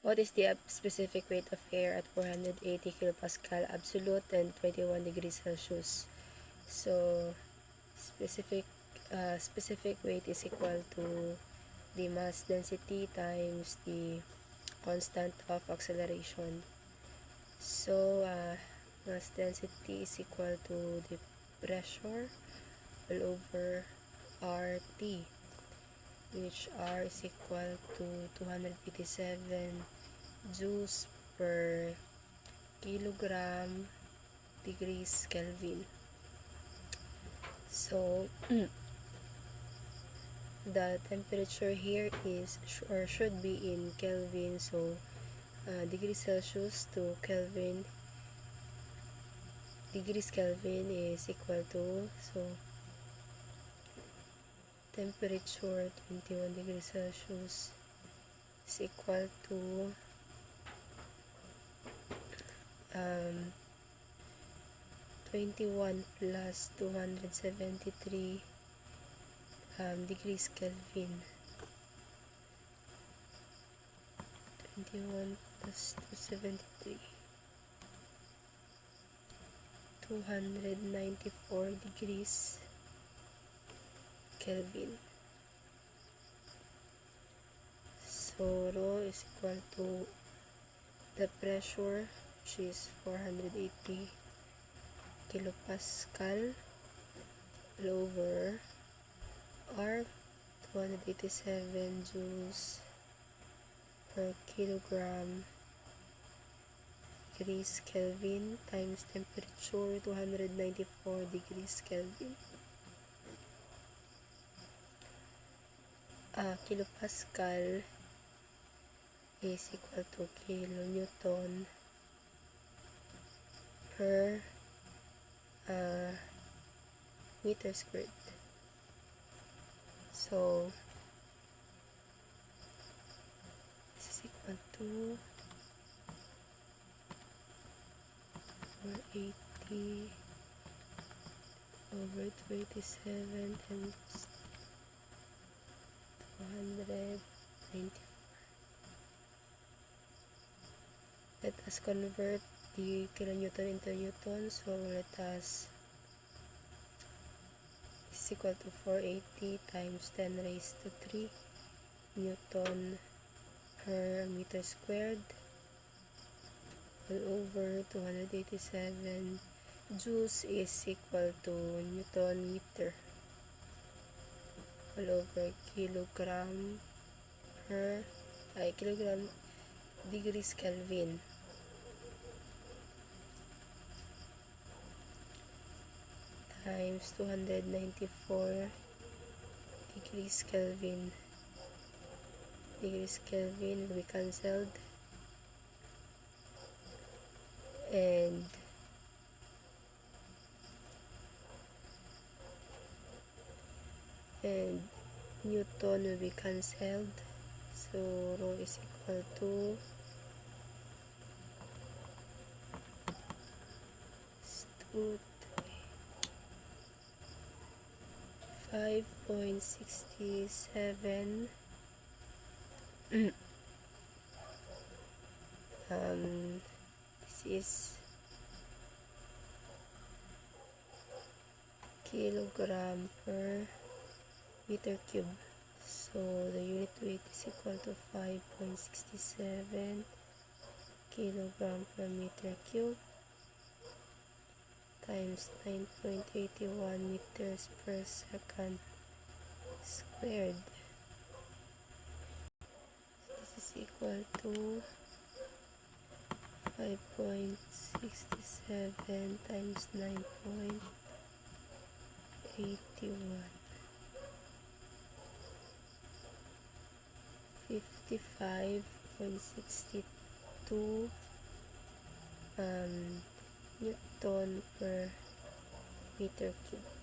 What is the specific weight of air at 480 kilopascal absolute and 21 degrees Celsius? So, specific weight is equal to the mass density times the constant of acceleration. So, mass density is equal to the pressure all over RT, which R is equal to 287 joules per kilogram degrees Kelvin. So, the temperature here is or should be in Kelvin. So, degrees Celsius to Kelvin, degrees Kelvin is equal to, so temperature 21 degrees Celsius is equal to 21 plus 273 degrees Kelvin. 21 plus 273, 294 degrees Kelvin. So rho is equal to the pressure, which is 480 kilopascal over R, 287 joules per kilogram degrees Kelvin times temperature 294 degrees Kelvin. Kilopascal is equal to kilonewton per meter squared. So, this is equal to 480 over 287 times 294. Let us convert the kilonewton into newton. So let us, this is equal to 480 times 10 raised to 3 newton per meter squared all over 287 joules is equal to newton meter all over kilogram per kilogram degrees Kelvin. Times 294 degrees Kelvin. Degrees Kelvin will be cancelled, and newton will be cancelled. So rho is equal to 5.67 this is kilogram per meter cube. So the unit weight is equal to 5.67 kilogram per meter cube times 9.81 meters per second squared. This is equal to 5.67 times 9.81, 55.62 newton per meter cube.